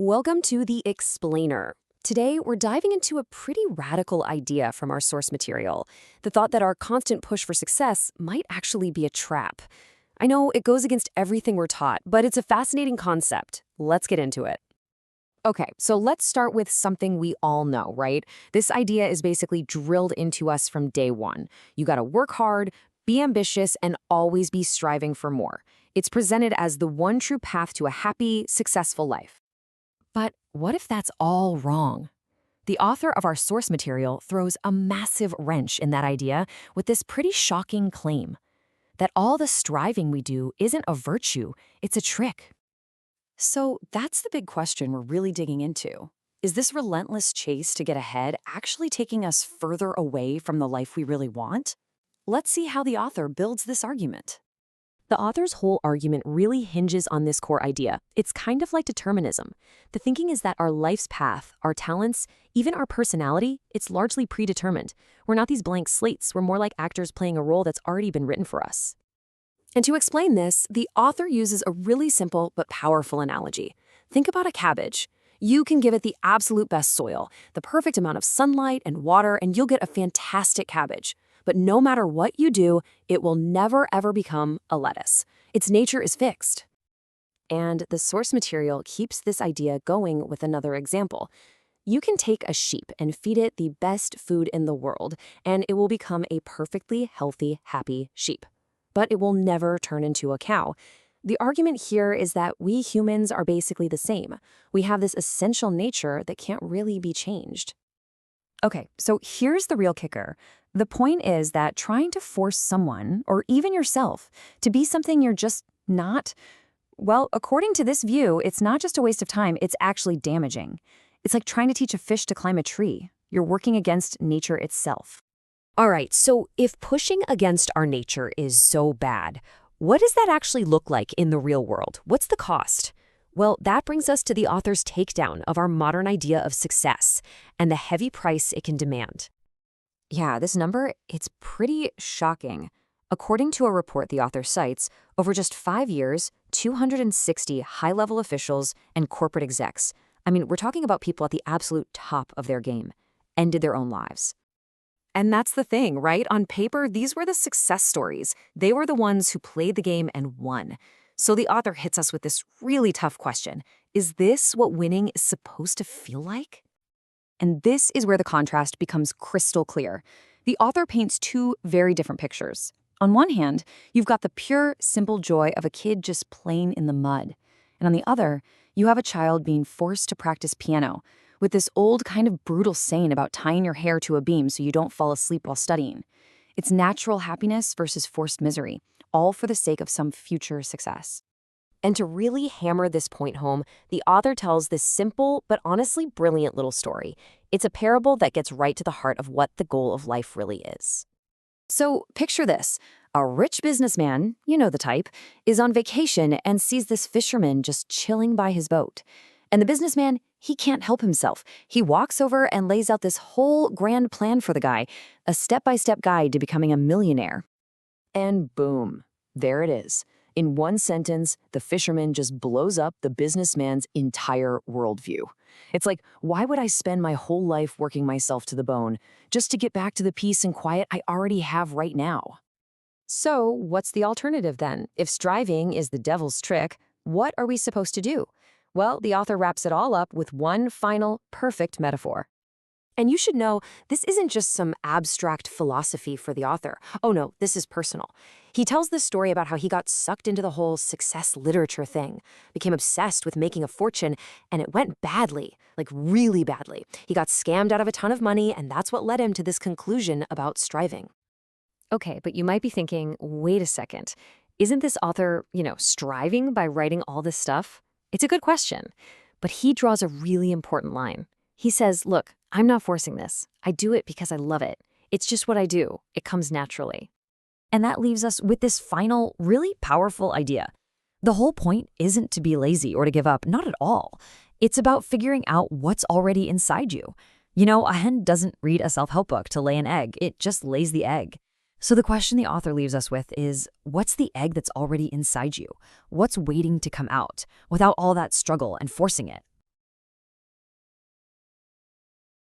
Welcome to The Explainer. Today, we're diving into a pretty radical idea from our source material, the thought that our constant push for success might actually be a trap. I know it goes against everything we're taught, but it's a fascinating concept. Let's get into it. Okay, so let's start with something we all know, right? This idea is basically drilled into us from day one. You gotta work hard, be ambitious, and always be striving for more. It's presented as the one true path to a happy, successful life. But what if that's all wrong? The author of our source material throws a massive wrench in that idea with this pretty shocking claim that all the striving we do isn't a virtue, it's a trick. So that's the big question we're really digging into. Is this relentless chase to get ahead actually taking us further away from the life we really want? Let's see how the author builds this argument. The author's whole argument really hinges on this core idea. It's kind of like determinism. The thinking is that our life's path, our talents, even our personality, it's largely predetermined. We're not these blank slates. We're more like actors playing a role that's already been written for us. And to explain this, the author uses a really simple but powerful analogy. Think about a cabbage. You can give it the absolute best soil, the perfect amount of sunlight and water, and you'll get a fantastic cabbage. But no matter what you do, it will never ever become a lettuce. Its nature is fixed. And the source material keeps this idea going with another example. You can take a sheep and feed it the best food in the world, and it will become a perfectly healthy, happy sheep. But it will never turn into a cow. The argument here is that we humans are basically the same. We have this essential nature that can't really be changed. Okay, so here's the real kicker. The point is that trying to force someone, or even yourself, to be something you're just not, well, according to this view, it's not just a waste of time, it's actually damaging. It's like trying to teach a fish to climb a tree. You're working against nature itself. All right, so if pushing against our nature is so bad, what does that actually look like in the real world? What's the cost? Well, that brings us to the author's takedown of our modern idea of success and the heavy price it can demand. Yeah, this number, it's pretty shocking. According to a report the author cites, over just 5 years, 260 high-level officials and corporate execs, we're talking about people at the absolute top of their game, ended their own lives. And that's the thing, right? On paper, these were the success stories. They were the ones who played the game and won. So the author hits us with this really tough question. Is this what winning is supposed to feel like? And this is where the contrast becomes crystal clear. The author paints two very different pictures. On one hand, you've got the pure, simple joy of a kid just playing in the mud. And on the other, you have a child being forced to practice piano with this old kind of brutal saying about tying your hair to a beam so you don't fall asleep while studying. It's natural happiness versus forced misery, all for the sake of some future success. And to really hammer this point home, the author tells this simple but honestly brilliant little story. It's a parable that gets right to the heart of what the goal of life really is. So picture this. A rich businessman, you know the type, is on vacation and sees this fisherman just chilling by his boat. And the businessman, he can't help himself. He walks over and lays out this whole grand plan for the guy, a step-by-step guide to becoming a millionaire. And boom, there it is. In one sentence, the fisherman just blows up the businessman's entire worldview. It's like, why would I spend my whole life working myself to the bone just to get back to the peace and quiet I already have right now? So, what's the alternative then? If striving is the devil's trick, what are we supposed to do? Well, the author wraps it all up with one final, perfect metaphor. And you should know, this isn't just some abstract philosophy for the author. Oh no, this is personal. He tells this story about how he got sucked into the whole success literature thing, became obsessed with making a fortune, and it went badly, like really badly. He got scammed out of a ton of money, and that's what led him to this conclusion about striving. Okay, but you might be thinking, wait a second. Isn't this author, striving by writing all this stuff? It's a good question, but he draws a really important line. He says, look, I'm not forcing this. I do it because I love it. It's just what I do. It comes naturally. And that leaves us with this final, really powerful idea. The whole point isn't to be lazy or to give up, not at all. It's about figuring out what's already inside you. A hen doesn't read a self-help book to lay an egg. It just lays the egg. So the question the author leaves us with is, what's the egg that's already inside you? What's waiting to come out without all that struggle and forcing it?